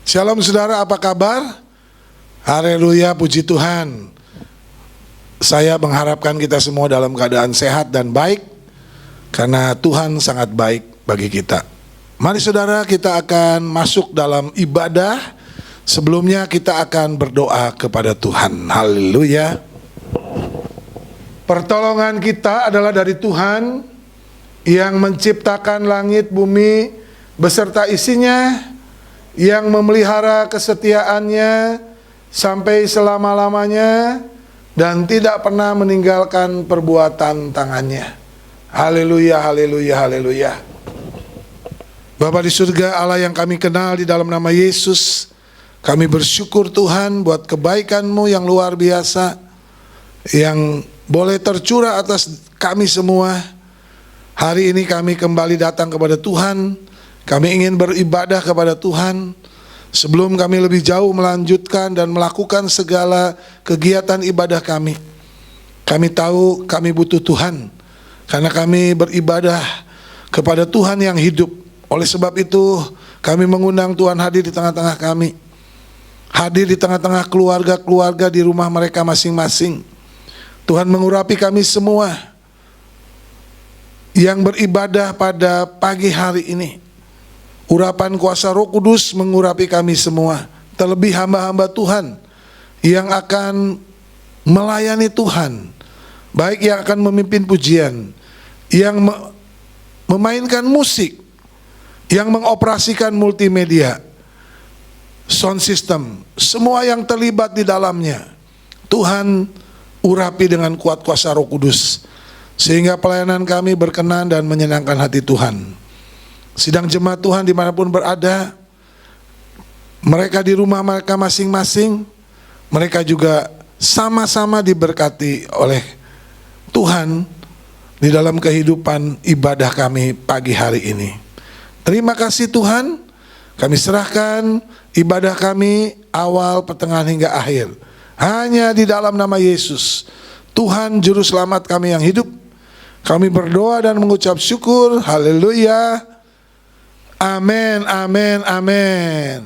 Shalom saudara, apa kabar? Haleluya, puji Tuhan. Saya mengharapkan kita semua dalam keadaan sehat dan baik, karena Tuhan sangat baik bagi kita. Mari saudara, kita akan masuk dalam ibadah. Sebelumnya kita akan berdoa kepada Tuhan. Haleluya. Pertolongan kita adalah dari Tuhan yang menciptakan langit, bumi beserta isinya, yang memelihara kesetiaannya sampai selama-lamanya dan tidak pernah meninggalkan perbuatan tangannya. Haleluya, haleluya, haleluya. Bapa di surga, Allah yang kami kenal di dalam nama Yesus, kami bersyukur Tuhan buat kebaikan-Mu yang luar biasa, yang boleh tercurah atas kami semua. Hari ini kami kembali datang kepada Tuhan. Kami ingin beribadah kepada Tuhan. Sebelum kami lebih jauh melanjutkan dan melakukan segala kegiatan ibadah kami tahu kami butuh Tuhan, karena kami beribadah kepada Tuhan yang hidup. Oleh sebab itu kami mengundang Tuhan hadir di tengah-tengah kami, hadir di tengah-tengah keluarga-keluarga di rumah mereka masing-masing. Tuhan mengurapi kami semua yang beribadah pada pagi hari ini. Urapan kuasa Roh Kudus mengurapi kami semua, terlebih hamba-hamba Tuhan yang akan melayani Tuhan, baik yang akan memimpin pujian, yang memainkan musik, yang mengoperasikan multimedia, sound system, semua yang terlibat di dalamnya. Tuhan urapi dengan kuat kuasa Roh Kudus, sehingga pelayanan kami berkenan dan menyenangkan hati Tuhan. Sidang jemaat Tuhan dimanapun berada, mereka di rumah mereka masing-masing, mereka juga sama-sama diberkati oleh Tuhan di dalam kehidupan ibadah kami pagi hari ini. Terima kasih Tuhan, kami serahkan ibadah kami awal, pertengahan hingga akhir hanya di dalam nama Yesus, Tuhan Juru Selamat kami yang hidup. Kami berdoa dan mengucap syukur. Haleluya. Amin, amin, amin.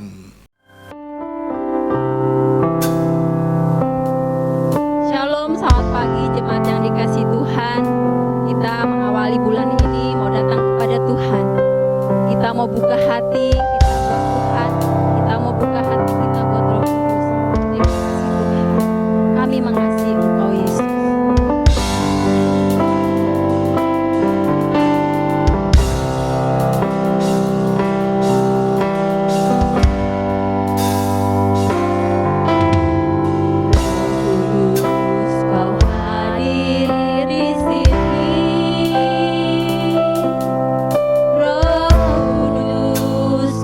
Shalom, selamat pagi jemaat yang dikasihi Tuhan. Kita mengawali bulan ini mau datang kepada Tuhan. Kita mau buka hati kita buat Tuhan. Kita mau buka hati kita buat Roh Kudus. Terima kasih Tuhan. Kami mengasihi Engkau Yesus. Roh Kudus,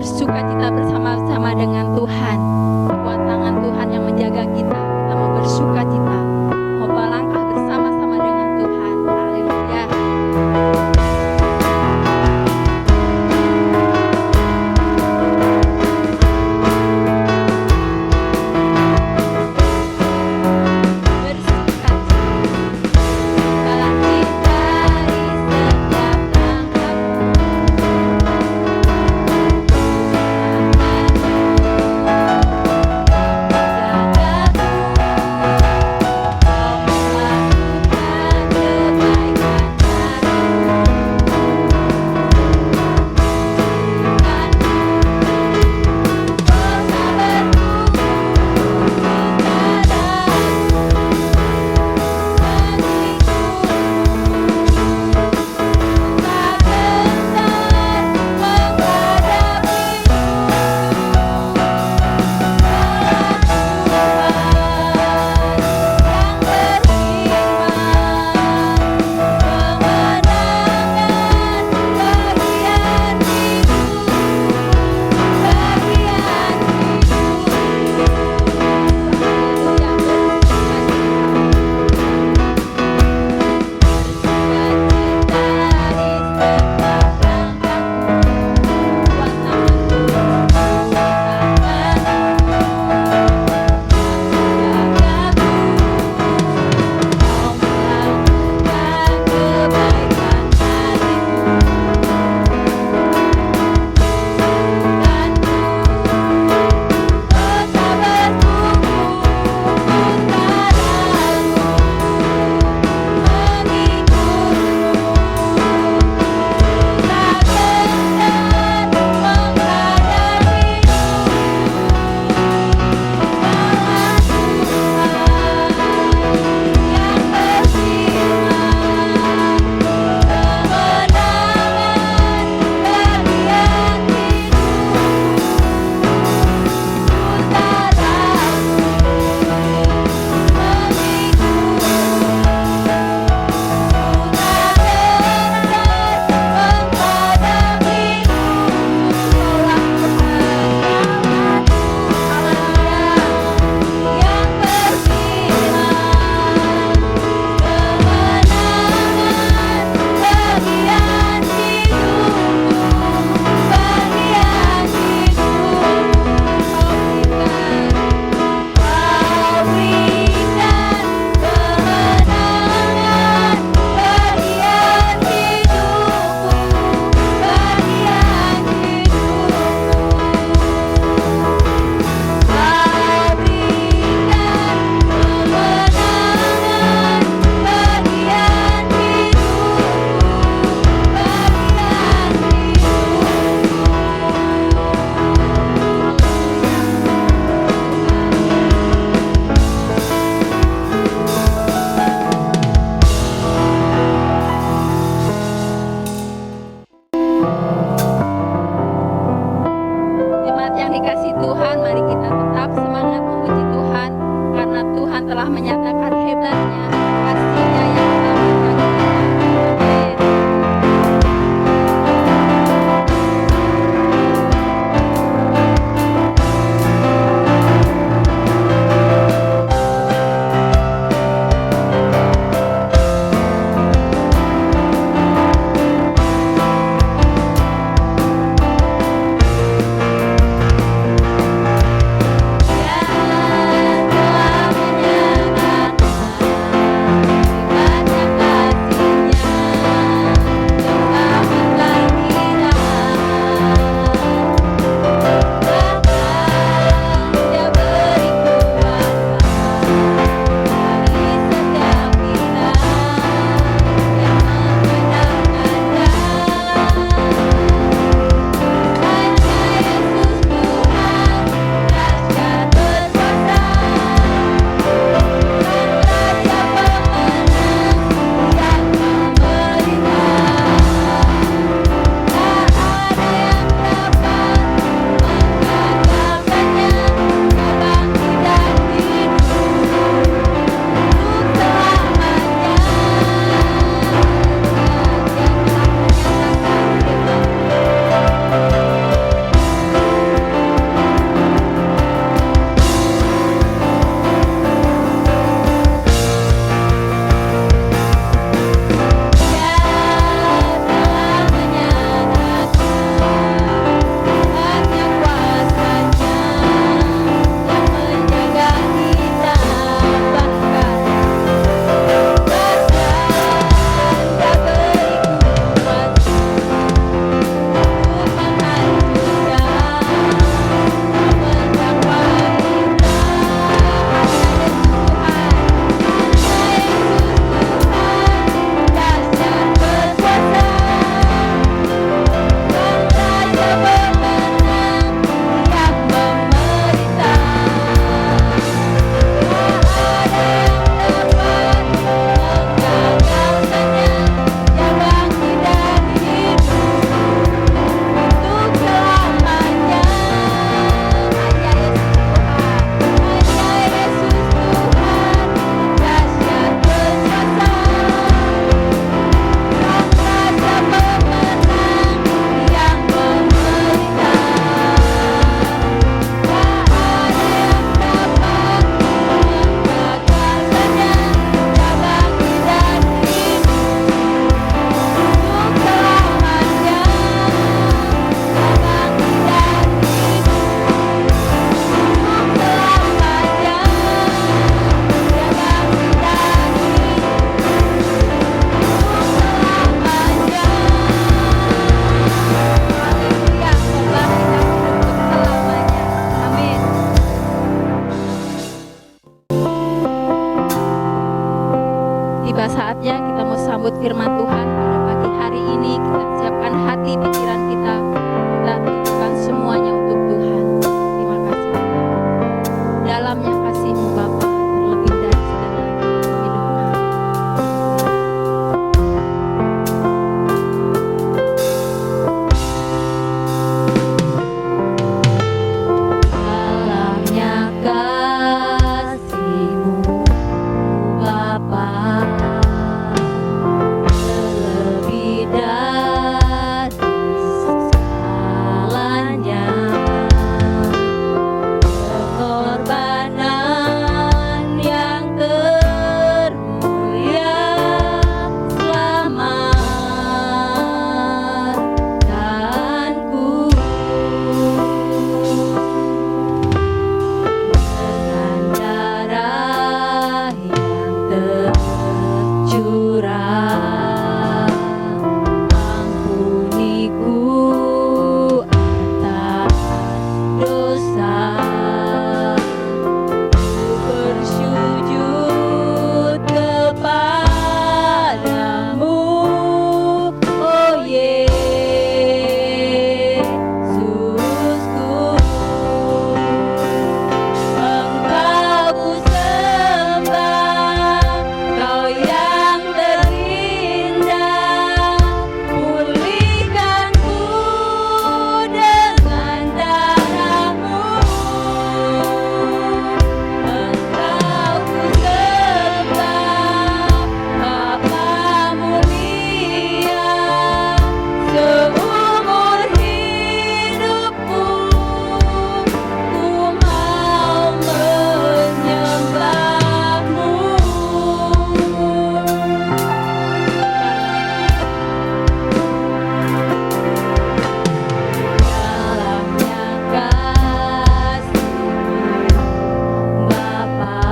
bersuka cita bersama-sama dengan Tuhan. Buat tangan Tuhan yang menjaga kita mau bersuka cita, mau melangkah bersama-sama dengan Tuhan. Haleluya. Bersuka cita, bangkit dari setiap langkahku. tiba saatnya kita mau sambut firman Tuhan pada pagi hari ini. Kita siapkan hati, pikiran kita tunjukkan semuanya untuk Tuhan. Terima kasih dalamnya kasih-Mu Bapa, terlebih dari segala hidup kami. Dalamnya kasih-Mu Bapa, terlebih dari segalanya, pengorbanan yang termulia selamatkan ku. Dengan darah yang tercurah, ampuniku atas dosa. Ku bersujud kepadamu, oh Yesusku. Engkau ku sembah, Kau yang terindah. Pulihkan ku dengan darah-Mu. Engkau ku sembah, Bapa mulia. Seumur hidupku ku mau menyembah-Mu. Dalamnya kasih-Mu Bapa,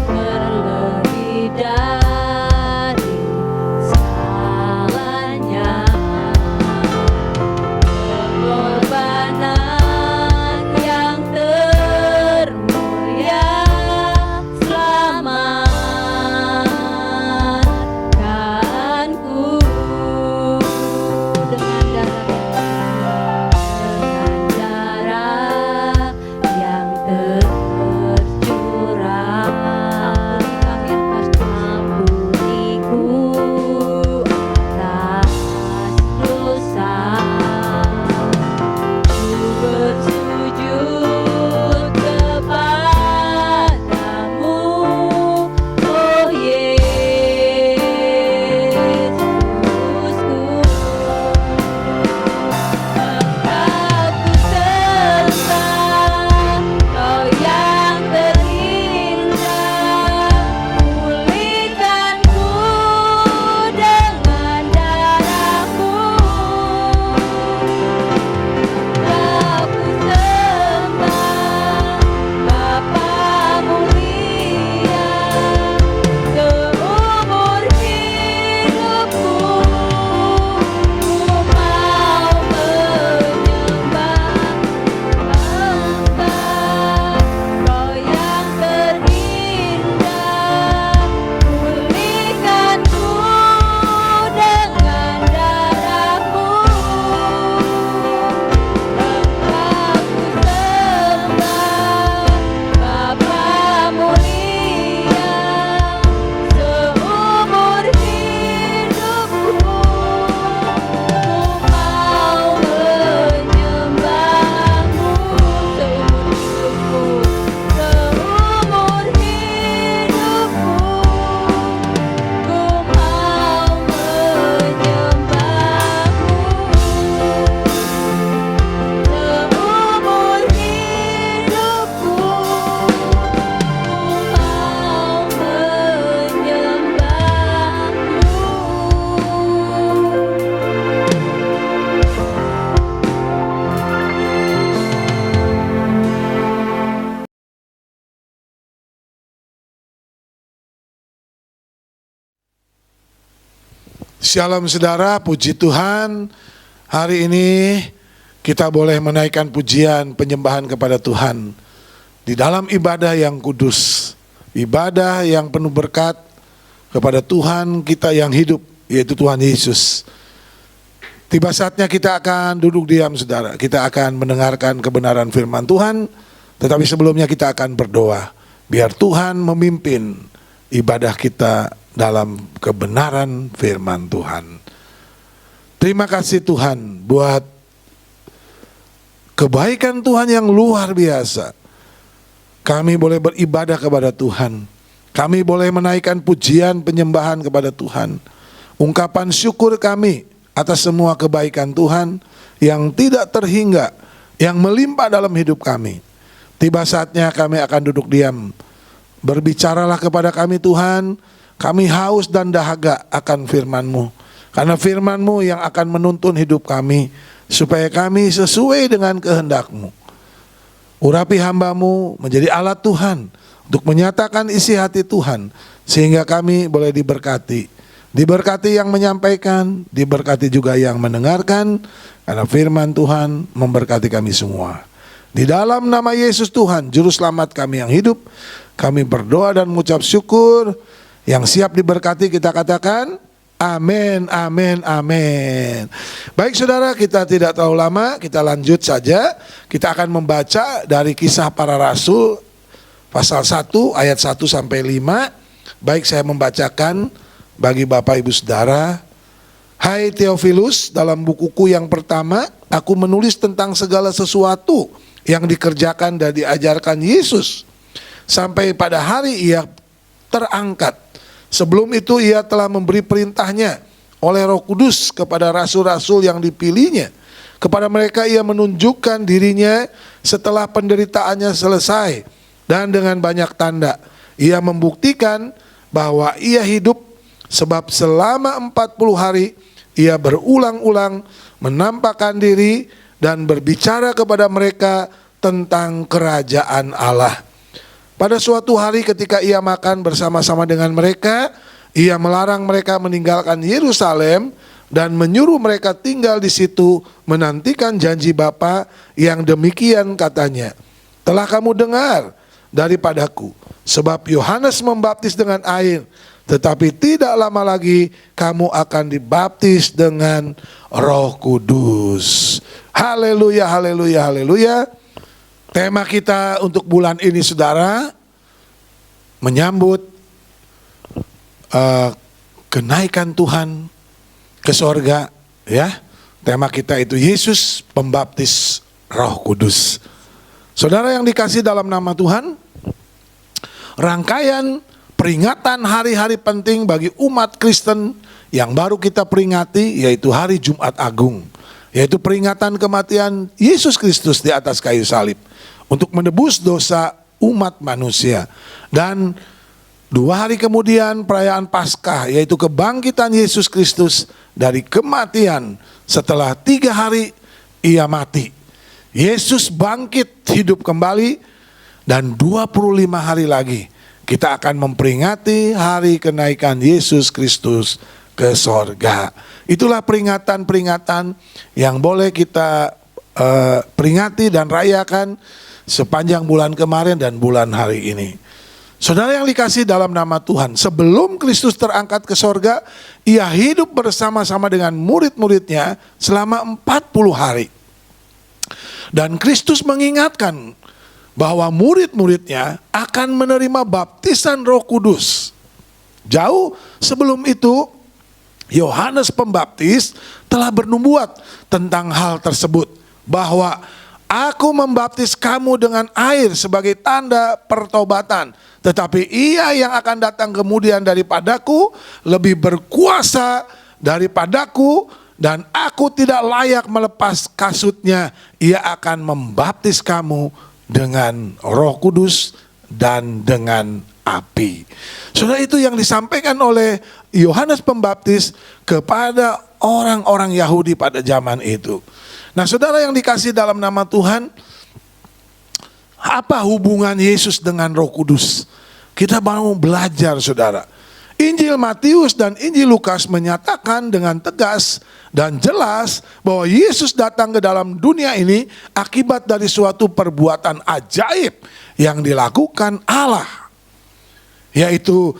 terlebih dari segalanya, pengorbanan yang termulia selamatkan ku. Dengan darah yang tercurah, ampuniku atas dosa. Ku bersujud kepadamu, oh Yesusku. Engkau ku sembah, Kau yang terindah. Pulihkan ku dengan darah-Mu. Engkau ku sembah, Bapa mulia. Seumur hidupku ku mau menyembah Bapa. Kau yang terindah. Pulihkan ku dengan darah-Mu. Engkau ku sembah, Bapa mulia. Seumur hidupku ku mau menyembah-Mu. Seumur hidupku ku mau menyembah-Mu. Seumur hidupku ku mau menyembah-Mu. Shalom saudara, puji Tuhan. Hari ini kita boleh menaikkan pujian penyembahan kepada Tuhan di dalam ibadah yang kudus, ibadah yang penuh berkat kepada Tuhan kita yang hidup, yaitu Tuhan Yesus. Tiba saatnya kita akan duduk diam, saudara. Kita akan mendengarkan kebenaran firman Tuhan, tetapi sebelumnya kita akan berdoa. Biar Tuhan memimpin ibadah kita dalam kebenaran firman Tuhan. Terima kasih Tuhan buat kebaikan Tuhan yang luar biasa. Kami boleh beribadah kepada Tuhan. Kami boleh menaikkan pujian penyembahan kepada Tuhan. Ungkapan syukur kami atas semua kebaikan Tuhan yang tidak terhingga, yang melimpah dalam hidup kami. Tiba saatnya kami akan duduk diam. Berbicaralah kepada kami Tuhan. Kami haus dan dahaga akan firman-Mu. Karena firman-Mu yang akan menuntun hidup kami, supaya kami sesuai dengan kehendak-Mu. Urapi hamba-Mu menjadi alat Tuhan untuk menyatakan isi hati Tuhan, sehingga kami boleh diberkati. Diberkati yang menyampaikan, diberkati juga yang mendengarkan, karena firman Tuhan memberkati kami semua. Di dalam nama Yesus Tuhan, Juru Selamat kami yang hidup, kami berdoa dan mengucap syukur. Yang siap diberkati kita katakan, amin, amin, amin. Baik saudara, kita tidak terlalu lama, kita lanjut saja. Kita akan membaca dari Kisah Para Rasul pasal 1 ayat 1 sampai 5. Baik, saya membacakan bagi Bapak Ibu Saudara. Hai Theophilus, dalam bukuku yang pertama aku menulis tentang segala sesuatu yang dikerjakan dan diajarkan Yesus sampai pada hari ia terangkat. Sebelum itu ia telah memberi perintahnya oleh Roh Kudus kepada rasul-rasul yang dipilihnya. Kepada mereka ia menunjukkan dirinya setelah penderitaannya selesai, dan dengan banyak tanda ia membuktikan bahwa ia hidup, sebab selama 40 hari ia berulang-ulang menampakkan diri dan berbicara kepada mereka tentang kerajaan Allah. Pada suatu hari ketika ia makan bersama-sama dengan mereka, ia melarang mereka meninggalkan Yerusalem dan menyuruh mereka tinggal di situ menantikan janji Bapa yang demikian katanya. Telah kamu dengar daripadaku, sebab Yohanes membaptis dengan air, tetapi tidak lama lagi kamu akan dibaptis dengan Roh Kudus. Haleluya, haleluya, haleluya. Tema kita untuk bulan ini saudara, menyambut kenaikan Tuhan ke sorga, ya. Tema kita itu Yesus Pembaptis Roh Kudus. Saudara yang dikasih dalam nama Tuhan, rangkaian peringatan hari-hari penting bagi umat Kristen yang baru kita peringati, yaitu hari Jumat Agung, yaitu peringatan kematian Yesus Kristus di atas kayu salib untuk menebus dosa umat manusia. Dan 2 hari kemudian perayaan Paskah, yaitu kebangkitan Yesus Kristus dari kematian. Setelah 3 hari ia mati, Yesus bangkit hidup kembali, dan 25 hari lagi kita akan memperingati hari kenaikan Yesus Kristus ke sorga. Itulah peringatan-peringatan yang boleh kita peringati dan rayakan sepanjang bulan kemarin dan bulan hari ini. Saudara yang dikasih dalam nama Tuhan, sebelum Kristus terangkat ke sorga, ia hidup bersama-sama dengan murid-muridnya selama 40 hari. Dan Kristus mengingatkan bahwa murid-muridnya akan menerima baptisan Roh Kudus. Jauh sebelum itu, Yohanes Pembaptis telah bernubuat tentang hal tersebut, bahwa aku membaptis kamu dengan air sebagai tanda pertobatan, tetapi ia yang akan datang kemudian daripadaku lebih berkuasa daripadaku, dan aku tidak layak melepas kasutnya. Ia akan membaptis kamu dengan Roh Kudus dan dengan api. Saudara, itu yang disampaikan oleh Yohanes Pembaptis kepada orang-orang Yahudi pada zaman itu. Nah, saudara yang dikasih dalam nama Tuhan, apa hubungan Yesus dengan Roh Kudus? Kita mau belajar, saudara. Injil Matius dan Injil Lukas menyatakan dengan tegas dan jelas bahwa Yesus datang ke dalam dunia ini akibat dari suatu perbuatan ajaib yang dilakukan Allah. yaitu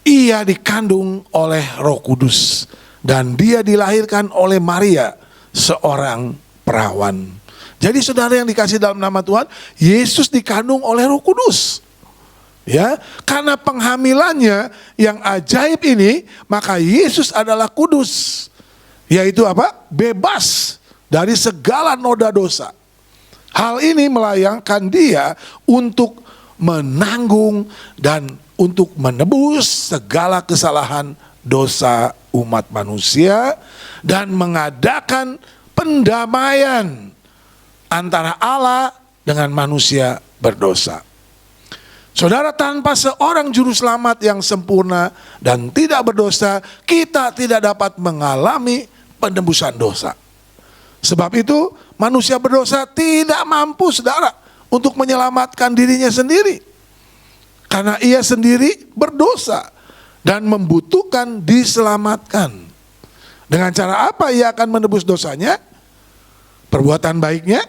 ia dikandung oleh Roh Kudus dan dia dilahirkan oleh Maria, seorang perawan. Jadi saudara yang dikasih dalam nama Tuhan, Yesus dikandung oleh Roh Kudus. Ya, karena penghamilannya yang ajaib ini, maka Yesus adalah kudus. Yaitu apa? Bebas dari segala noda dosa. Hal ini melayangkan dia untuk menanggung dan untuk menebus segala kesalahan dosa umat manusia dan mengadakan pendamaian antara Allah dengan manusia berdosa. Saudara, tanpa seorang juru selamat yang sempurna dan tidak berdosa, kita tidak dapat mengalami penebusan dosa. Sebab itu manusia berdosa tidak mampu, saudara, untuk menyelamatkan dirinya sendiri. Karena ia sendiri berdosa dan membutuhkan diselamatkan. Dengan cara apa ia akan menebus dosanya? Perbuatan baiknya?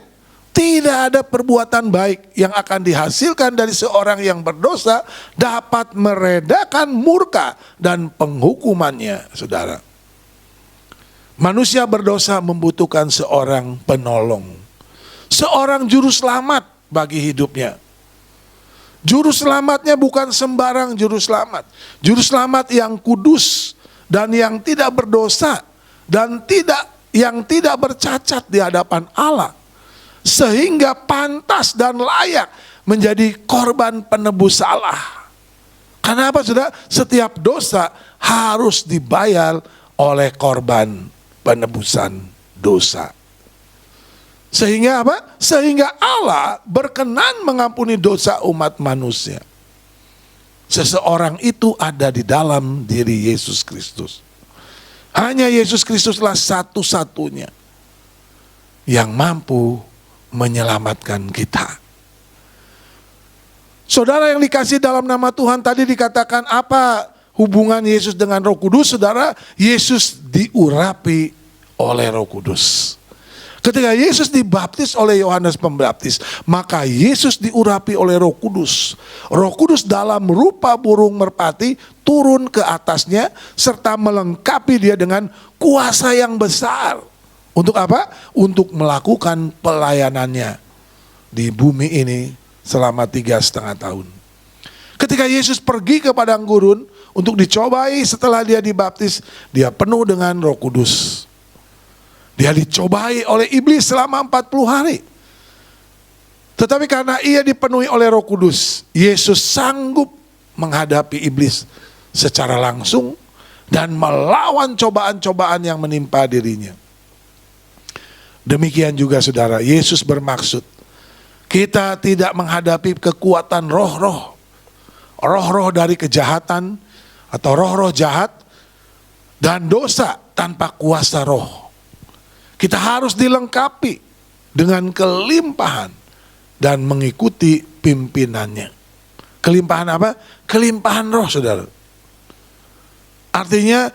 Tidak ada perbuatan baik yang akan dihasilkan dari seorang yang berdosa dapat meredakan murka dan penghukumannya, saudara. Manusia berdosa membutuhkan seorang penolong, seorang juru selamat bagi hidupnya. Juru selamatnya bukan sembarang juru selamat. Juru selamat yang kudus dan yang tidak berdosa dan yang tidak bercacat di hadapan Allah, sehingga pantas dan layak menjadi korban penebus salah. Karena apa, saudara? Setiap dosa harus dibayar oleh korban penebusan dosa. Sehingga apa? Sehingga Allah berkenan mengampuni dosa umat manusia. Seseorang itu ada di dalam diri Yesus Kristus. Hanya Yesus Kristuslah satu-satunya yang mampu menyelamatkan kita. Saudara yang dikasih dalam nama Tuhan, tadi dikatakan apa hubungan Yesus dengan Roh Kudus? Saudara, Yesus diurapi oleh Roh Kudus. Ketika Yesus dibaptis oleh Yohanes Pembaptis, maka Yesus diurapi oleh Roh Kudus. Roh Kudus dalam rupa burung merpati turun ke atasnya serta melengkapi dia dengan kuasa yang besar. Untuk apa? Untuk melakukan pelayanannya di bumi ini selama 3,5 tahun. Ketika Yesus pergi ke padang gurun untuk dicobai setelah dia dibaptis, dia penuh dengan Roh Kudus. Dia dicobai oleh iblis selama 40 hari. Tetapi karena ia dipenuhi oleh Roh Kudus, Yesus sanggup menghadapi iblis secara langsung dan melawan cobaan-cobaan yang menimpa dirinya. Demikian juga saudara, Yesus bermaksud kita tidak menghadapi kekuatan roh-roh dari kejahatan atau roh-roh jahat dan dosa tanpa kuasa roh. Kita harus dilengkapi dengan kelimpahan dan mengikuti pimpinannya. Kelimpahan apa? Kelimpahan roh, saudara. Artinya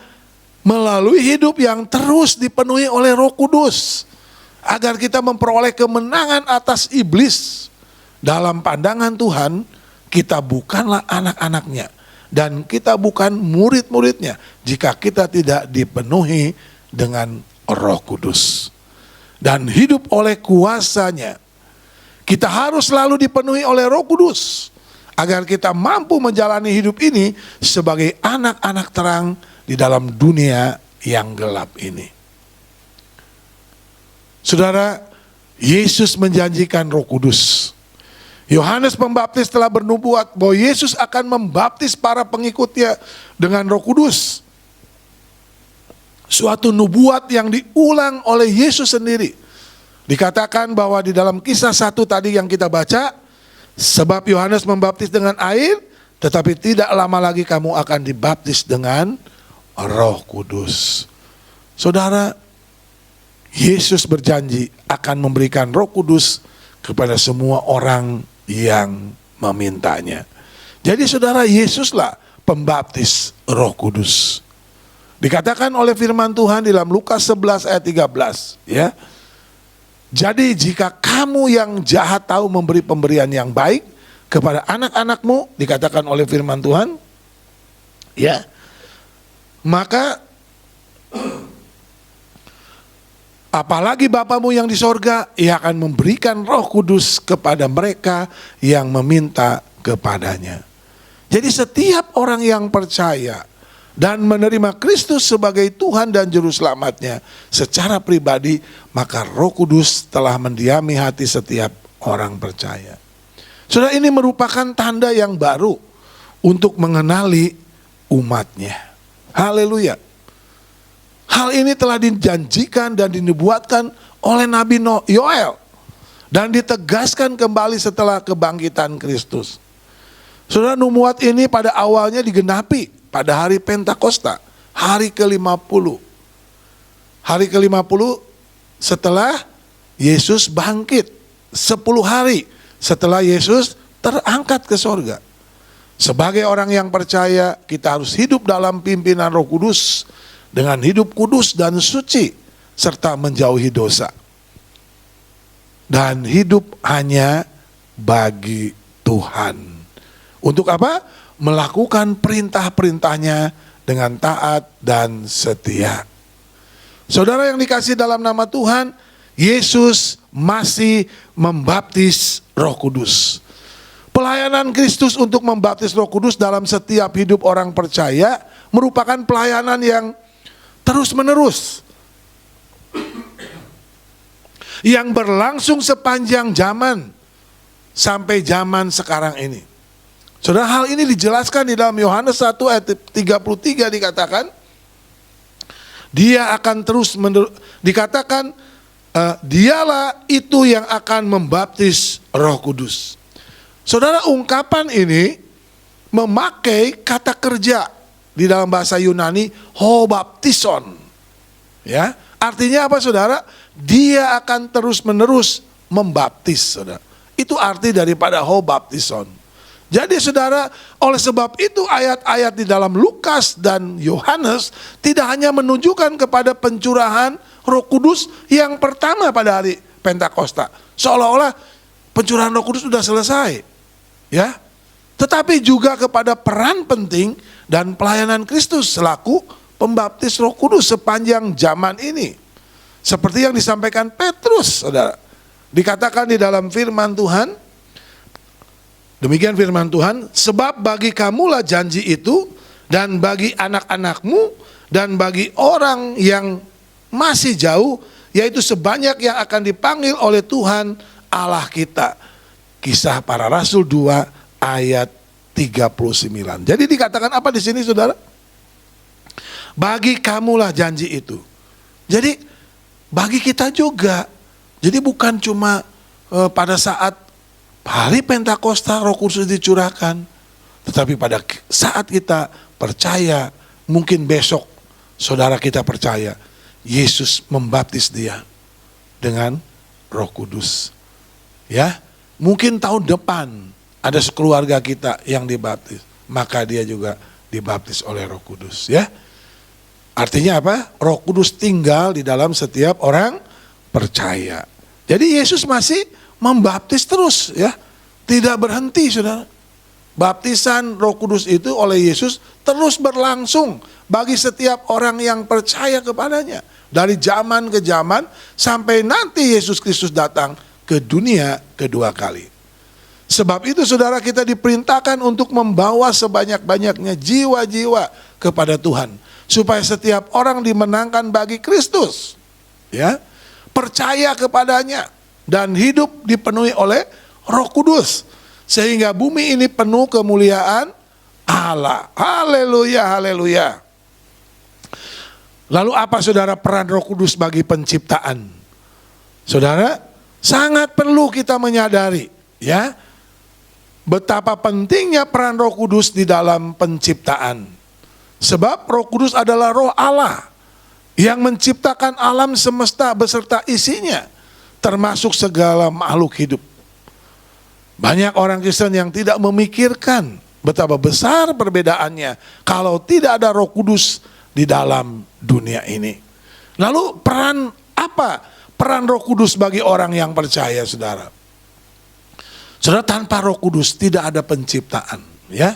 melalui hidup yang terus dipenuhi oleh Roh Kudus, agar kita memperoleh kemenangan atas iblis. Dalam pandangan Tuhan, kita bukanlah anak-anaknya dan kita bukan murid-muridnya jika kita tidak dipenuhi dengan Roh Kudus dan hidup oleh kuasanya. Kita harus selalu dipenuhi oleh Roh Kudus agar kita mampu menjalani hidup ini sebagai anak-anak terang di dalam dunia yang gelap ini. Saudara, Yesus menjanjikan Roh Kudus. Yohanes Pembaptis telah bernubuat bahwa Yesus akan membaptis para pengikutnya dengan Roh Kudus. Suatu nubuat yang diulang oleh Yesus sendiri. Dikatakan bahwa di dalam Kisah 1 tadi yang kita baca, sebab Yohanes membaptis dengan air, tetapi tidak lama lagi kamu akan dibaptis dengan Roh Kudus. Saudara, Yesus berjanji akan memberikan Roh Kudus kepada semua orang yang memintanya. Jadi saudara, Yesuslah pembaptis Roh Kudus. Dikatakan oleh firman Tuhan di dalam Lukas 11 ayat 13, ya. Jadi jika kamu yang jahat tahu memberi pemberian yang baik kepada anak-anakmu, dikatakan oleh firman Tuhan, ya, maka apalagi Bapamu yang di sorga, Ia akan memberikan Roh Kudus kepada mereka yang meminta kepadanya. Jadi setiap orang yang percaya dan menerima Kristus sebagai Tuhan dan Juru Selamatnya secara pribadi, maka Roh Kudus telah mendiami hati setiap orang percaya. Saudara, ini merupakan tanda yang baru untuk mengenali umatnya. Haleluya. Hal ini telah dijanjikan dan dinubuatkan oleh Nabi Yoel dan ditegaskan kembali setelah kebangkitan Kristus. Saudara, nubuat ini pada awalnya digenapi pada hari Pentakosta, hari ke-50. Hari ke-50 setelah Yesus bangkit, 10 hari setelah Yesus terangkat ke sorga. Sebagai orang yang percaya, kita harus hidup dalam pimpinan Roh Kudus dengan hidup kudus dan suci, serta menjauhi dosa. Dan hidup hanya bagi Tuhan. Untuk apa? Melakukan perintah-perintahnya dengan taat dan setia. Saudara yang dikasihi dalam nama Tuhan, Yesus masih membaptis Roh Kudus. Pelayanan Kristus untuk membaptis Roh Kudus dalam setiap hidup orang percaya merupakan pelayanan yang terus-menerus, yang berlangsung sepanjang zaman sampai zaman sekarang ini. Saudara, hal ini dijelaskan di dalam Yohanes 1 ayat 33, dikatakan dia akan dikatakan dialah itu yang akan membaptis Roh Kudus. Saudara, ungkapan ini memakai kata kerja di dalam bahasa Yunani hobaptison. Ya, artinya apa, saudara? Dia akan terus-menerus membaptis, saudara. Itu arti daripada hobaptison. Jadi saudara, oleh sebab itu ayat-ayat di dalam Lukas dan Yohanes tidak hanya menunjukkan kepada pencurahan Roh Kudus yang pertama pada hari Pentakosta, seolah-olah pencurahan Roh Kudus sudah selesai, ya. Tetapi juga kepada peran penting dan pelayanan Kristus selaku pembaptis Roh Kudus sepanjang zaman ini. Seperti yang disampaikan Petrus, saudara. Dikatakan di dalam firman Tuhan, demikian firman Tuhan, sebab bagi kamulah janji itu, dan bagi anak-anakmu, dan bagi orang yang masih jauh, yaitu sebanyak yang akan dipanggil oleh Tuhan Allah kita. Kisah Para Rasul 2 ayat 39. Jadi dikatakan apa di sini, saudara? Bagi kamulah janji itu. Jadi bagi kita juga. Jadi bukan cuma pada saat hari Pentakosta Roh Kudus dicurahkan, tetapi pada saat kita percaya, mungkin besok saudara kita percaya, Yesus membaptis dia dengan Roh Kudus. Ya, mungkin tahun depan ada sekeluarga kita yang dibaptis, maka dia juga dibaptis oleh Roh Kudus, ya. Artinya apa? Roh Kudus tinggal di dalam setiap orang percaya. Jadi Yesus masih membaptis terus, ya. Tidak berhenti, saudara. Baptisan Roh Kudus itu oleh Yesus terus berlangsung bagi setiap orang yang percaya kepadanya. Dari zaman ke zaman sampai nanti Yesus Kristus datang ke dunia kedua kali. Sebab itu saudara, kita diperintahkan untuk membawa sebanyak-banyaknya jiwa-jiwa kepada Tuhan. Supaya setiap orang dimenangkan bagi Kristus. Ya, percaya kepadanya dan hidup dipenuhi oleh Roh Kudus, sehingga bumi ini penuh kemuliaan Allah. Haleluya, haleluya. Lalu apa, saudara, peran Roh Kudus bagi penciptaan? Saudara, sangat perlu kita menyadari, ya, betapa pentingnya peran Roh Kudus di dalam penciptaan. Sebab Roh Kudus adalah Roh Allah yang menciptakan alam semesta beserta isinya, termasuk segala makhluk hidup. Banyak orang Kristen yang tidak memikirkan betapa besar perbedaannya kalau tidak ada Roh Kudus di dalam dunia ini. Lalu peran apa? Peran Roh Kudus bagi orang yang percaya, saudara. Saudara, tanpa Roh Kudus tidak ada penciptaan, ya.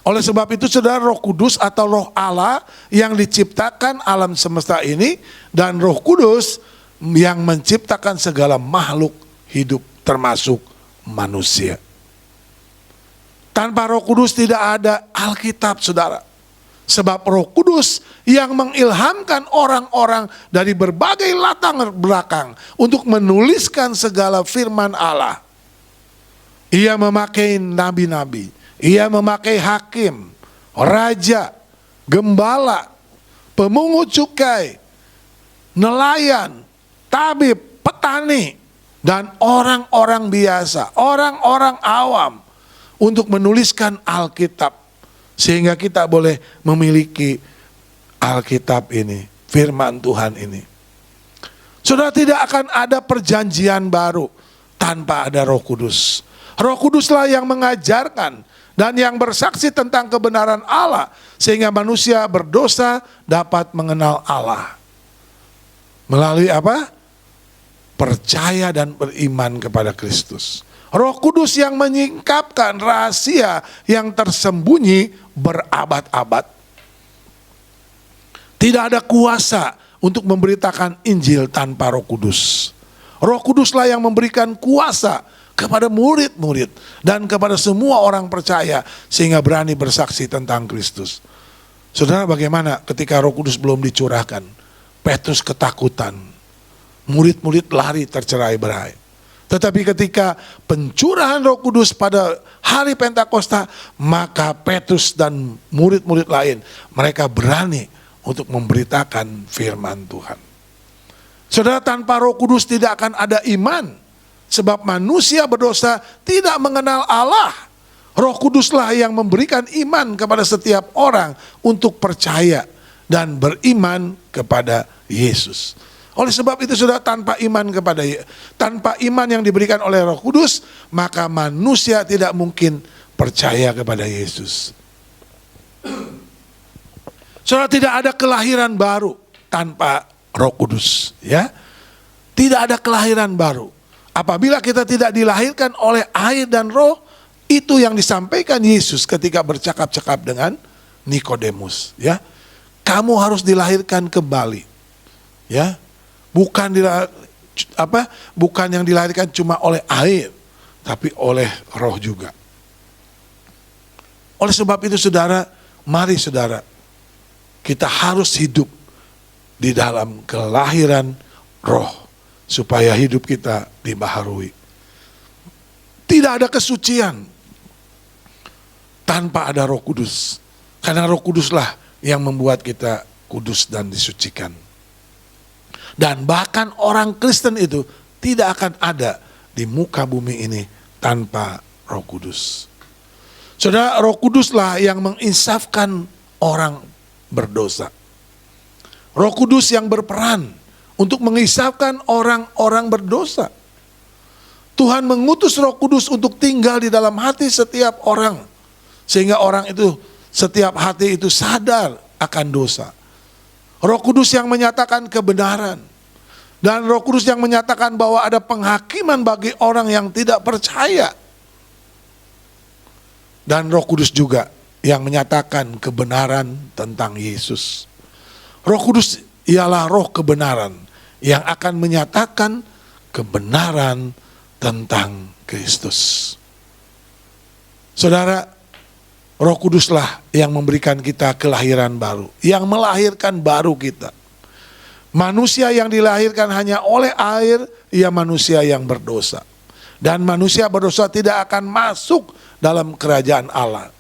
Oleh sebab itu saudara, Roh Kudus atau Roh Allah yang diciptakan alam semesta ini, dan Roh Kudus yang menciptakan segala makhluk hidup termasuk manusia. Tanpa Roh Kudus tidak ada Alkitab, saudara. Sebab Roh Kudus yang mengilhamkan orang-orang dari berbagai latar belakang untuk menuliskan segala firman Allah. Ia memakai nabi-nabi, ia memakai hakim, raja, gembala, pemungut cukai, nelayan, tabib, petani, dan orang-orang biasa, orang-orang awam untuk menuliskan Alkitab, sehingga kita boleh memiliki Alkitab ini, firman Tuhan ini. Saudara, tidak akan ada perjanjian baru tanpa ada Roh Kudus. Roh Kuduslah yang mengajarkan dan yang bersaksi tentang kebenaran Allah, sehingga manusia berdosa dapat mengenal Allah. Melalui apa? Percaya dan beriman kepada Kristus. Roh Kudus yang menyingkapkan rahasia yang tersembunyi berabad-abad. Tidak ada kuasa untuk memberitakan Injil tanpa Roh Kudus. Roh Kuduslah yang memberikan kuasa kepada murid-murid dan kepada semua orang percaya sehingga berani bersaksi tentang Kristus. Saudara, bagaimana ketika Roh Kudus belum dicurahkan? Petrus ketakutan. Murid-murid lari tercerai-berai. Tetapi ketika pencurahan Roh Kudus pada hari Pentakosta, maka Petrus dan murid-murid lain, mereka berani untuk memberitakan firman Tuhan. Saudara, tanpa Roh Kudus tidak akan ada iman. Sebab manusia berdosa tidak mengenal Allah. Roh Kuduslah yang memberikan iman kepada setiap orang untuk percaya dan beriman kepada Yesus. Oleh sebab itu saudara, tanpa iman yang diberikan oleh Roh Kudus, maka manusia tidak mungkin percaya kepada Yesus. Saudara, tidak ada kelahiran baru tanpa Roh Kudus, ya. Tidak ada kelahiran baru. Apabila kita tidak dilahirkan oleh air dan Roh, itu yang disampaikan Yesus ketika bercakap-cakap dengan Nikodemus, ya. Kamu harus dilahirkan kembali, ya. Bukan yang dilahirkan cuma oleh air, tapi oleh Roh juga. Oleh sebab itu saudara, mari saudara, kita harus hidup di dalam kelahiran Roh supaya hidup kita dibaharui. Tidak ada kesucian tanpa ada Roh Kudus, karena Roh Kuduslah yang membuat kita kudus dan disucikan. Dan bahkan orang Kristen itu tidak akan ada di muka bumi ini tanpa Roh Kudus. Saudara, Roh Kuduslah yang menginsafkan orang berdosa. Roh Kudus yang berperan untuk mengisapkan orang-orang berdosa. Tuhan mengutus Roh Kudus untuk tinggal di dalam hati setiap orang, sehingga orang itu, setiap hati itu sadar akan dosa. Roh Kudus yang menyatakan kebenaran, dan Roh Kudus yang menyatakan bahwa ada penghakiman bagi orang yang tidak percaya. Dan Roh Kudus juga yang menyatakan kebenaran tentang Yesus. Roh Kudus ialah roh kebenaran yang akan menyatakan kebenaran tentang Kristus. Saudara, Roh Kuduslah yang memberikan kita kelahiran baru, yang melahirkan baru kita. Manusia yang dilahirkan hanya oleh air, ia manusia yang berdosa. Dan manusia berdosa tidak akan masuk dalam kerajaan Allah.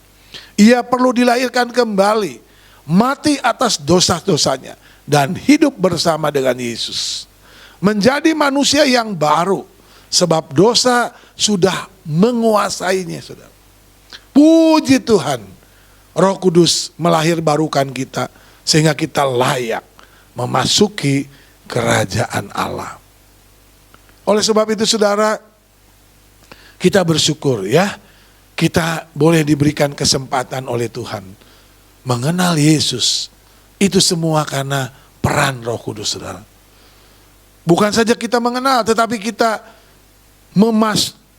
Ia perlu dilahirkan kembali, mati atas dosa-dosanya, dan hidup bersama dengan Yesus. Menjadi manusia yang baru, sebab dosa sudah menguasainya, saudara. Puji Tuhan, Roh Kudus melahirbarukan kita, sehingga kita layak memasuki kerajaan Allah. Oleh sebab itu saudara, kita bersyukur ya, kita boleh diberikan kesempatan oleh Tuhan mengenal Yesus. Itu semua karena peran Roh Kudus, saudara. Bukan saja kita mengenal, tetapi kita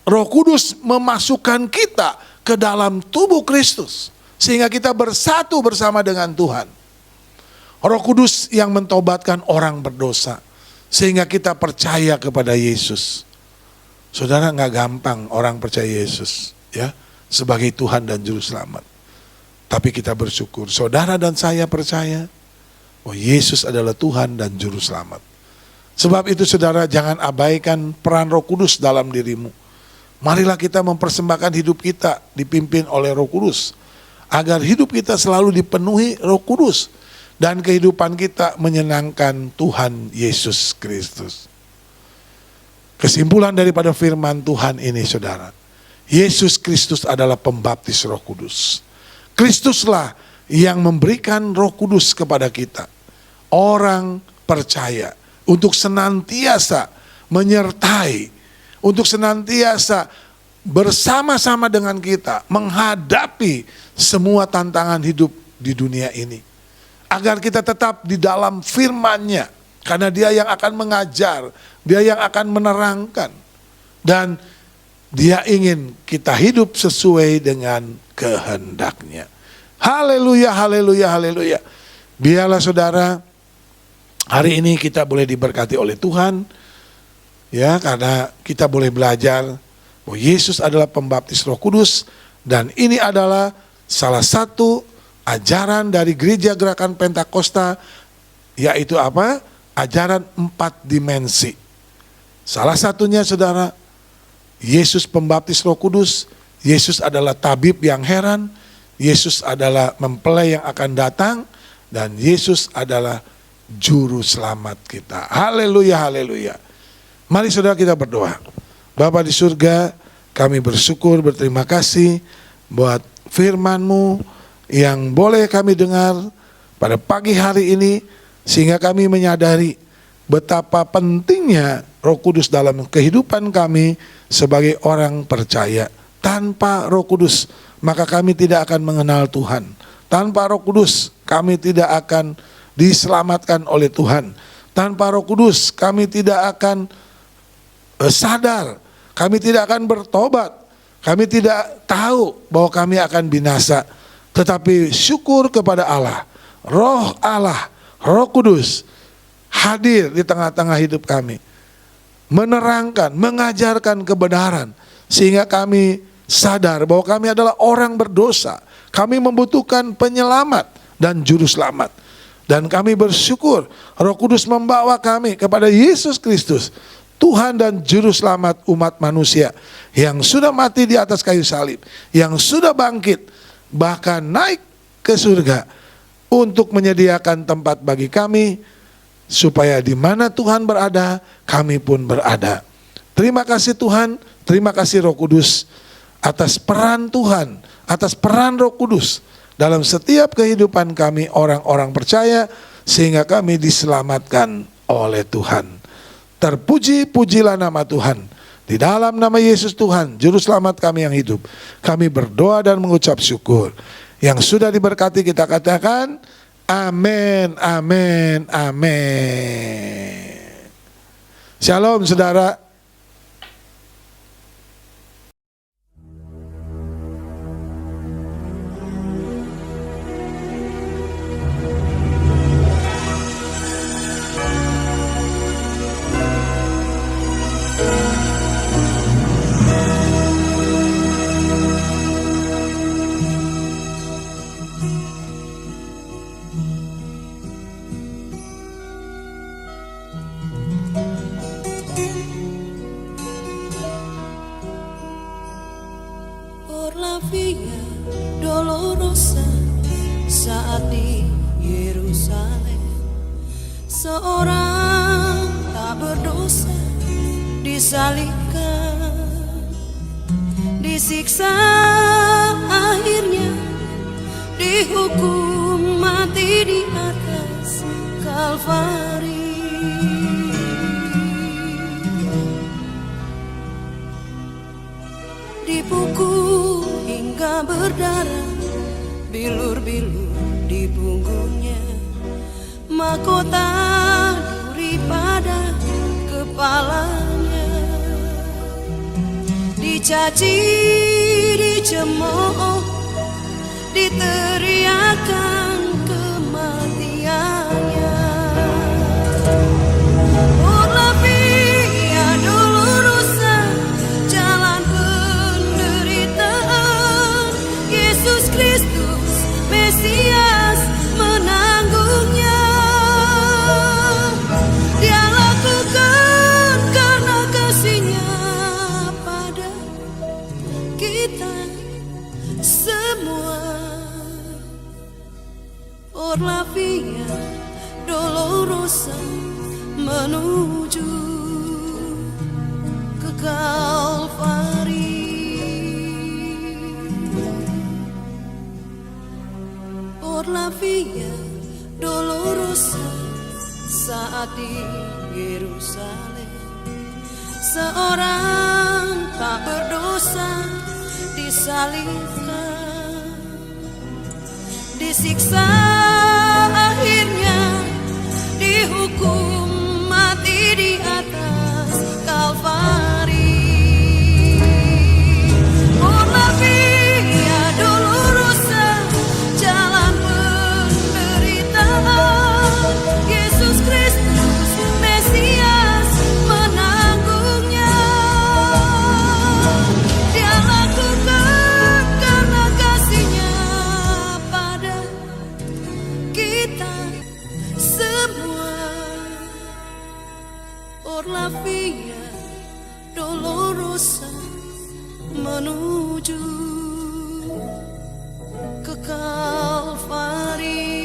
Roh Kudus memasukkan kita ke dalam tubuh Kristus, sehingga kita bersatu bersama dengan Tuhan. Roh Kudus yang mentobatkan orang berdosa, sehingga kita percaya kepada Yesus. Saudara, nggak gampang orang percaya Yesus ya sebagai Tuhan dan Juru Selamat. Tapi kita bersyukur, saudara dan saya percaya bahwa Yesus adalah Tuhan dan Juru Selamat. Sebab itu saudara, jangan abaikan peran Roh Kudus dalam dirimu. Marilah kita mempersembahkan hidup kita dipimpin oleh Roh Kudus, agar hidup kita selalu dipenuhi Roh Kudus, dan kehidupan kita menyenangkan Tuhan Yesus Kristus. Kesimpulan daripada firman Tuhan ini saudara, Yesus Kristus adalah pembaptis Roh Kudus. Kristuslah yang memberikan Roh Kudus kepada kita. Orang percaya untuk senantiasa menyertai, untuk senantiasa bersama-sama dengan kita menghadapi semua tantangan hidup di dunia ini. Agar kita tetap di dalam firman-Nya, karena Dia yang akan mengajar, Dia yang akan menerangkan, dan Dia ingin kita hidup sesuai dengan kehendak-Nya. Haleluya, haleluya, haleluya. Biarlah saudara, hari ini kita boleh diberkati oleh Tuhan, ya, karena kita boleh belajar bahwa Yesus adalah pembaptis Roh Kudus, dan ini adalah salah satu ajaran dari Gereja Gerakan Pentakosta, yaitu apa? Ajaran 4 dimensi. Salah satunya saudara, Yesus pembaptis Roh Kudus, Yesus adalah tabib yang heran, Yesus adalah mempelai yang akan datang, dan Yesus adalah Juru Selamat kita. Haleluya, haleluya. Mari saudara kita berdoa. Bapa di surga, kami bersyukur, berterima kasih buat firman-Mu yang boleh kami dengar pada pagi hari ini, sehingga kami menyadari betapa pentingnya Roh Kudus dalam kehidupan kami sebagai orang percaya. Tanpa Roh Kudus, maka kami tidak akan mengenal Tuhan. Tanpa Roh Kudus, kami tidak akan diselamatkan oleh Tuhan. Tanpa Roh Kudus, kami tidak akan sadar, kami tidak akan bertobat, kami tidak tahu bahwa kami akan binasa. Tetapi syukur kepada Allah, Roh Kudus hadir di tengah-tengah hidup kami, menerangkan, mengajarkan kebenaran, sehingga kami sadar bahwa kami adalah orang berdosa, kami membutuhkan penyelamat dan juru selamat. Dan kami bersyukur Roh Kudus membawa kami kepada Yesus Kristus, Tuhan dan Juru Selamat umat manusia, yang sudah mati di atas kayu salib, yang sudah bangkit, bahkan naik ke surga untuk menyediakan tempat bagi kami, supaya di mana Tuhan berada, kami pun berada. Terima kasih Tuhan, terima kasih Roh Kudus atas peran Tuhan, atas peran Roh Kudus dalam setiap kehidupan kami orang-orang percaya, sehingga kami diselamatkan oleh Tuhan. Terpuji-pujilah nama Tuhan. Di dalam nama Yesus Tuhan, Juru Selamat kami yang hidup, kami berdoa dan mengucap syukur. Yang sudah diberkati kita katakan, amin, amin, amin. Shalom saudara. Por la vía dolorosa saat di Yerusalem, seorang tak berdosa disalibkan, disiksa, akhirnya dihukum mati di atas Kalvari. Dipukul hingga berdarah, bilur-bilur di punggungnya, mahkota duri pada kepalanya. dicaci, dicemooh, diteriakan kematiannya. Urlah Via Dolorosa, jalan penderitaan. Yesus Kristus Mesias menanggungnya. Dia lakukan karena kasih-Nya pada kita semua. Urlah Via Dolorosa menuju ke Kalvari. Urlah Via Dolorosa saat di Yerusalem seorang tak berdosa disalibkan, disiksa, akhirnya dihukum mati di atas Kalvari. Urlah Via Dolorosa, jalan penderitaan. Yesus Kristus Mesias menanggungnya. Dia lakukan karena kasih-Nya pada kita semua. Urlah Via Dolorosa menuju ke Kalvari.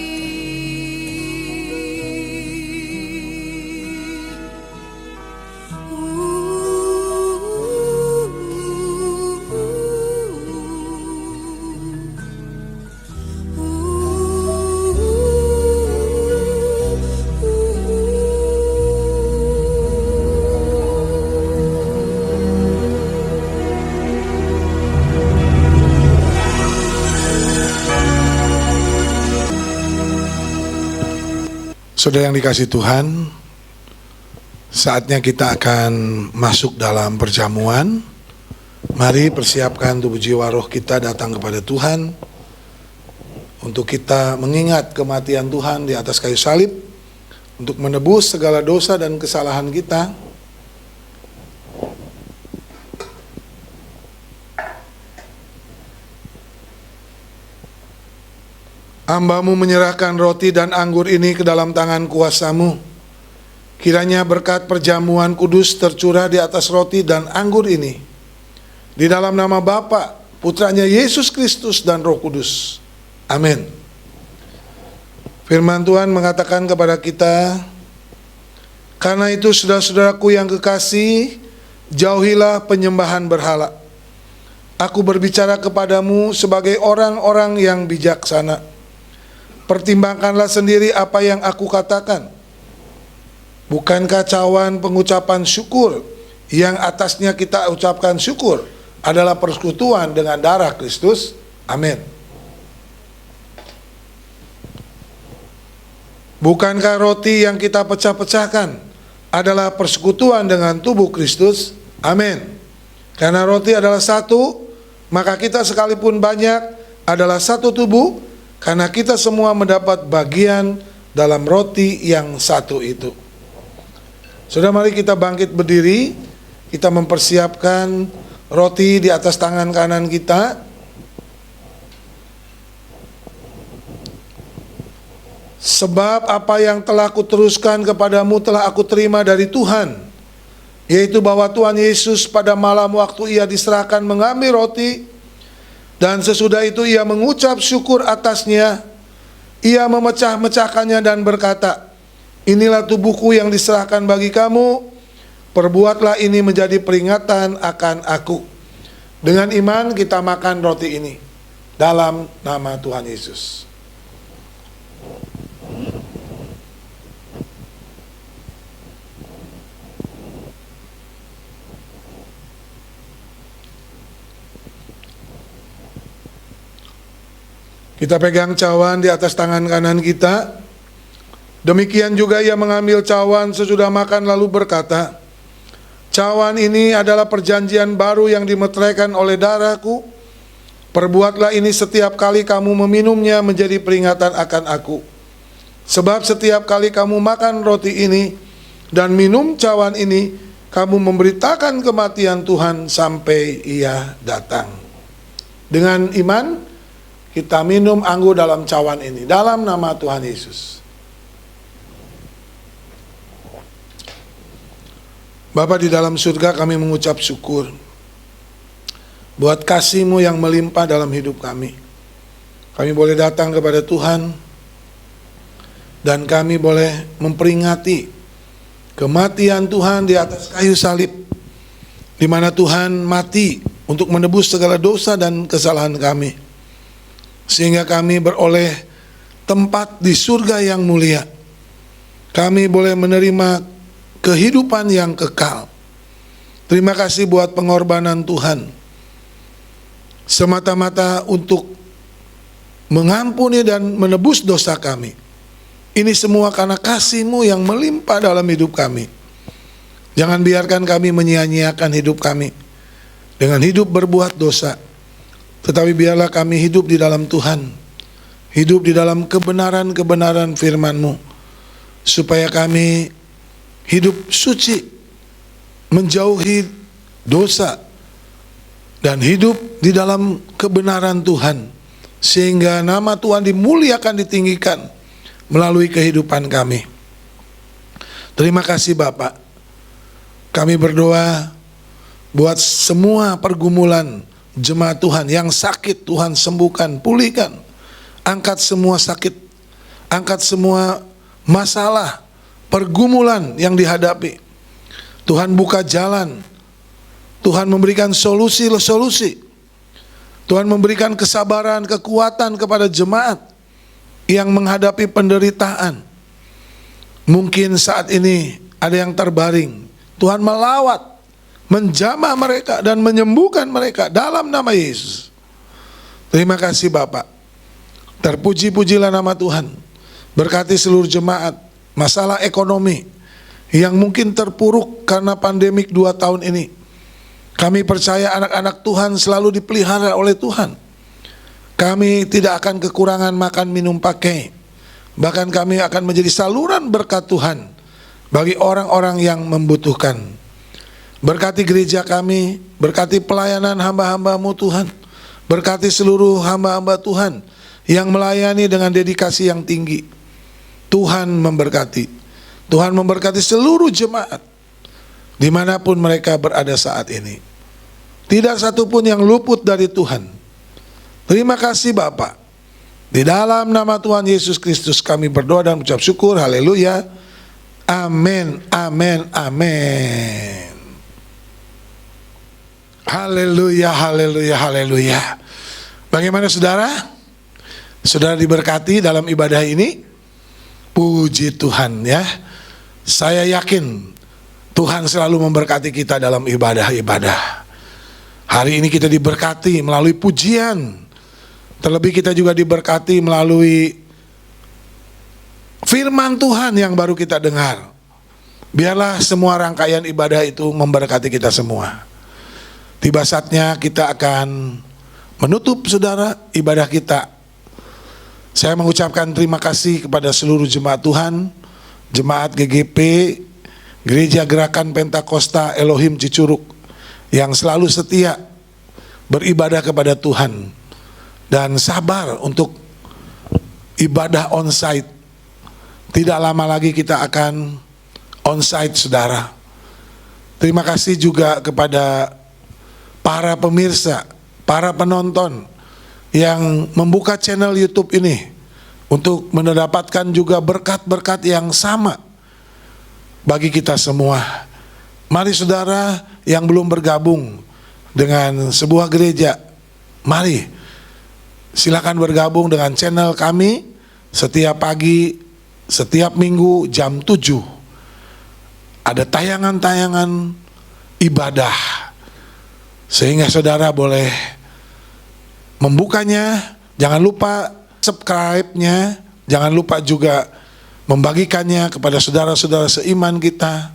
Saudara yang dikasih Tuhan, saatnya kita akan masuk dalam perjamuan. Mari persiapkan tubuh jiwa roh kita datang kepada Tuhan untuk kita mengingat kematian Tuhan di atas kayu salib untuk menebus segala dosa dan kesalahan kita. Hamba-Mu menyerahkan roti dan anggur ini ke dalam tangan kuasa-Mu. Kiranya berkat perjamuan kudus tercurah di atas roti dan anggur ini. Di dalam nama Bapa, Putranya Yesus Kristus dan Roh Kudus. Amin. Firman Tuhan mengatakan kepada kita, karena itu saudara-saudaraku yang kekasih, jauhilah penyembahan berhala. Aku berbicara kepadamu sebagai orang-orang yang bijaksana. Pertimbangkanlah sendiri apa yang aku katakan. Bukankah cawan pengucapan syukur yang atasnya kita ucapkan syukur adalah persekutuan dengan darah Kristus? Amin. Bukankah roti yang kita pecah-pecahkan adalah persekutuan dengan tubuh Kristus? Amin. Karena roti adalah satu, maka kita sekalipun banyak adalah satu tubuh, karena kita semua mendapat bagian dalam roti yang satu itu. Saudara, mari kita bangkit berdiri. Kita mempersiapkan roti di atas tangan kanan kita. Sebab apa yang telah kuteruskan kepadamu telah aku terima dari Tuhan, yaitu bahwa Tuhan Yesus pada malam waktu Ia diserahkan mengambil roti, dan sesudah itu Ia mengucap syukur atasnya. Ia memecah-mecahkannya dan berkata, inilah tubuhku yang diserahkan bagi kamu. Perbuatlah ini menjadi peringatan akan aku. Dengan iman kita makan roti ini dalam nama Tuhan Yesus. Kita pegang cawan di atas tangan kanan kita. Demikian juga Ia mengambil cawan sesudah makan lalu berkata, Cawan ini adalah perjanjian baru yang dimeteraikan oleh darahku. Perbuatlah ini setiap kali kamu meminumnya menjadi peringatan akan aku. Sebab setiap kali kamu makan roti ini dan minum cawan ini, kamu memberitakan kematian Tuhan sampai Ia datang. Dengan iman, kita minum anggur dalam cawan ini, dalam nama Tuhan Yesus. Bapa di dalam surga, kami mengucap syukur buat kasih-Mu yang melimpah dalam hidup kami. Kami boleh datang kepada Tuhan dan kami boleh memperingati kematian Tuhan di atas kayu salib, di mana Tuhan mati untuk menebus segala dosa dan kesalahan kami, sehingga kami beroleh tempat di surga yang mulia. Kami boleh menerima kehidupan yang kekal. Terima kasih buat pengorbanan Tuhan, semata-mata untuk mengampuni dan menebus dosa kami. Ini semua karena kasih-Mu yang melimpah dalam hidup kami. Jangan biarkan kami menyia-nyiakan hidup kami dengan hidup berbuat dosa, tetapi biarlah kami hidup di dalam Tuhan, hidup di dalam kebenaran-kebenaran firman-Mu, supaya kami hidup suci, menjauhi dosa, dan hidup di dalam kebenaran Tuhan, sehingga nama Tuhan dimuliakan, ditinggikan melalui kehidupan kami. Terima kasih Bapak. Kami berdoa buat semua pergumulan jemaat Tuhan yang sakit, Tuhan sembuhkan, pulihkan. Angkat semua sakit, angkat semua masalah, pergumulan yang dihadapi. Tuhan buka jalan, Tuhan memberikan solusi-solusi, Tuhan memberikan kesabaran, kekuatan kepada jemaat yang menghadapi penderitaan. Mungkin saat ini ada yang terbaring, Tuhan melawat, menjamah mereka dan menyembuhkan mereka dalam nama Yesus. Terima kasih Bapak. Terpuji-pujilah nama Tuhan. Berkati seluruh jemaat. Masalah ekonomi yang mungkin terpuruk karena pandemik 2 tahun ini, kami percaya anak-anak Tuhan selalu dipelihara oleh Tuhan. Kami tidak akan kekurangan makan, minum, pakai. Bahkan kami akan menjadi saluran berkat Tuhan bagi orang-orang yang membutuhkan. Berkati gereja kami, berkati pelayanan hamba-hamba-Mu Tuhan. Berkati seluruh hamba-hamba Tuhan yang melayani dengan dedikasi yang tinggi. Tuhan memberkati. Tuhan memberkati seluruh jemaat dimanapun mereka berada saat ini. Tidak satupun yang luput dari Tuhan. Terima kasih Bapa. Di dalam nama Tuhan Yesus Kristus kami berdoa dan mengucap syukur. Haleluya. Amin, amin, amin. Haleluya, haleluya, haleluya. Bagaimana saudara? Saudara diberkati dalam ibadah ini? Puji Tuhan ya. Saya yakin Tuhan selalu memberkati kita dalam ibadah-ibadah. Hari ini kita diberkati melalui pujian. Terlebih kita juga diberkati melalui firman Tuhan yang baru kita dengar. Biarlah semua rangkaian ibadah itu memberkati kita semua. Tiba saatnya kita akan menutup saudara ibadah kita. Saya mengucapkan terima kasih kepada seluruh jemaat Tuhan, jemaat GGP, Gereja Gerakan Pentakosta Elohim Cicurug, yang selalu setia beribadah kepada Tuhan dan sabar untuk ibadah onsite. Tidak lama lagi kita akan onsite saudara. Terima kasih juga kepada para pemirsa, para penonton yang membuka channel YouTube ini untuk mendapatkan juga berkat-berkat yang sama bagi kita semua. Mari saudara yang belum bergabung dengan sebuah gereja, mari silakan bergabung dengan channel kami setiap pagi, setiap minggu jam 7. Ada tayangan-tayangan ibadah, sehingga saudara boleh membukanya. Jangan lupa subscribe-nya, jangan lupa juga membagikannya kepada saudara-saudara seiman kita,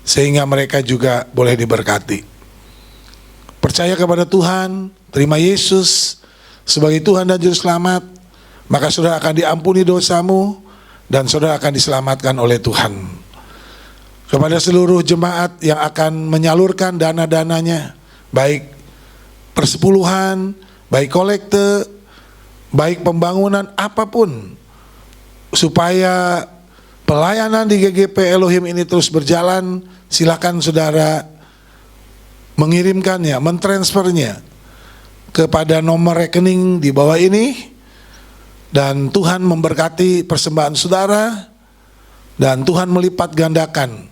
sehingga mereka juga boleh diberkati. Percaya kepada Tuhan, terima Yesus sebagai Tuhan dan Juru Selamat, maka saudara akan diampuni dosamu dan saudara akan diselamatkan oleh Tuhan. Kepada seluruh jemaat yang akan menyalurkan dana-dananya, baik persepuluhan, baik kolekte, baik pembangunan, apapun, supaya pelayanan di GGP Elohim ini terus berjalan, silakan saudara mengirimkannya, mentransfernya kepada nomor rekening di bawah ini, dan Tuhan memberkati persembahan saudara, dan Tuhan melipat gandakan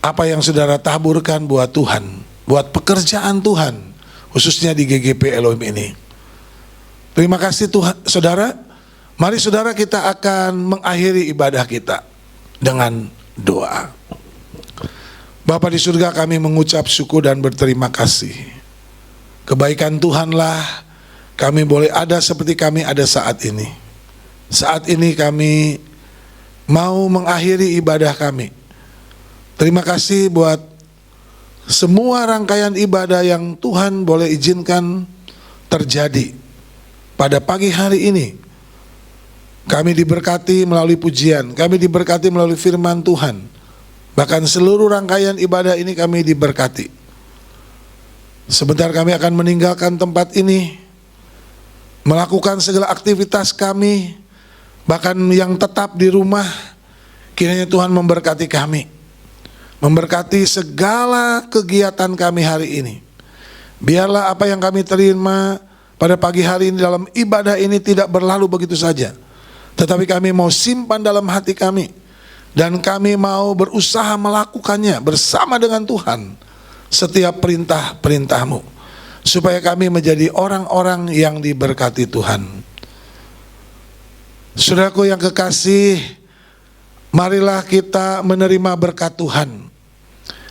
apa yang saudara taburkan buat Tuhan, buat pekerjaan Tuhan, khususnya di GGP Elohim ini. Terima kasih Tuhan, saudara. Mari saudara, kita akan mengakhiri ibadah kita dengan doa. Bapa di surga, kami mengucap syukur dan berterima kasih. Kebaikan Tuhanlah kami boleh ada seperti kami ada saat ini. Saat ini kami mau mengakhiri ibadah kami. Terima kasih buat semua rangkaian ibadah yang Tuhan boleh izinkan terjadi pada pagi hari ini. Kami diberkati melalui pujian, kami diberkati melalui firman Tuhan. Bahkan seluruh rangkaian ibadah ini kami diberkati. Sebentar kami akan meninggalkan tempat ini, melakukan segala aktivitas kami, bahkan yang tetap di rumah. Kiranya Tuhan memberkati kami, memberkati segala kegiatan kami hari ini. Biarlah apa yang kami terima pada pagi hari ini dalam ibadah ini tidak berlalu begitu saja, tetapi kami mau simpan dalam hati kami, dan kami mau berusaha melakukannya bersama dengan Tuhan, setiap perintah-perintah-Mu, supaya kami menjadi orang-orang yang diberkati Tuhan. Saudaraku yang kekasih, marilah kita menerima berkat Tuhan.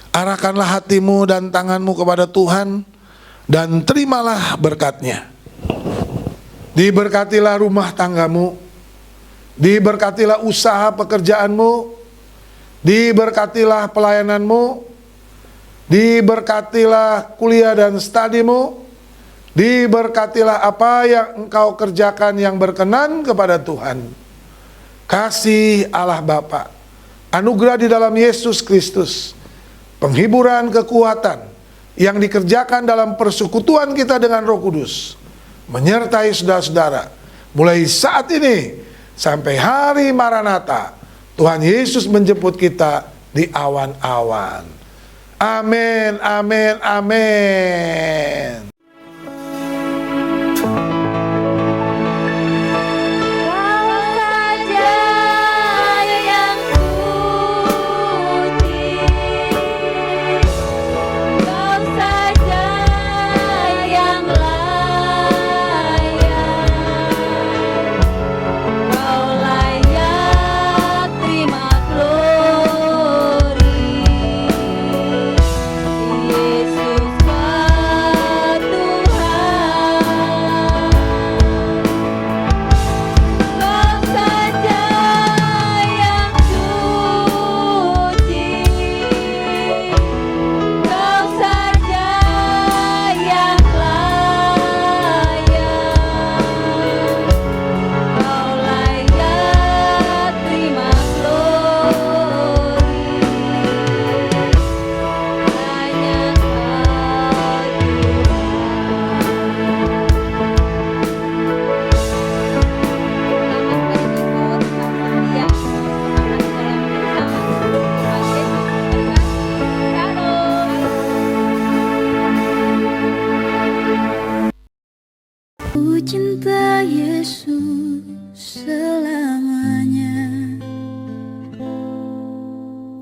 Arahkanlah hatimu dan tanganmu kepada Tuhan, dan terimalah berkatnya. Diberkatilah rumah tanggamu, diberkatilah usaha pekerjaanmu, diberkatilah pelayananmu, diberkatilah kuliah dan studimu, diberkatilah apa yang engkau kerjakan yang berkenan kepada Tuhan. Kasih Allah Bapa, anugerah di dalam Yesus Kristus, penghiburan kekuatan yang dikerjakan dalam persekutuan kita dengan Roh Kudus, menyertai saudara-saudara mulai saat ini sampai hari Maranatha, Tuhan Yesus menjemput kita di awan-awan. Amin, amin, amin. Ku cinta Yesus selamanya.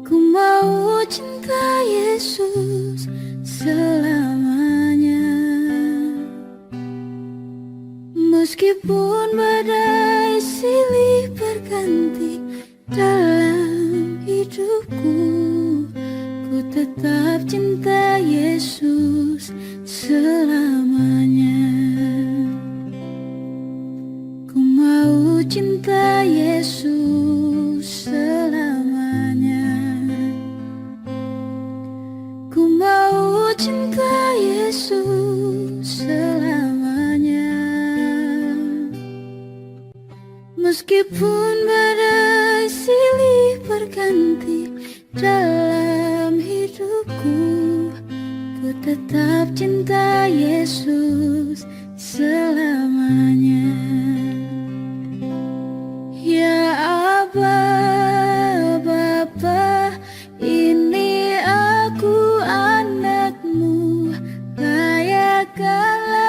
Ku mau cinta Yesus selamanya. Meskipun badai silih berganti dalam hidupku, ku tetap cinta Yesus selamanya. Cinta Yesus selamanya. Meskipun badai silih berganti dalam hidupku, ku tetap cinta Yesus selamanya. Ya Aba, Bapa, ini aku anakmu, layakkanlah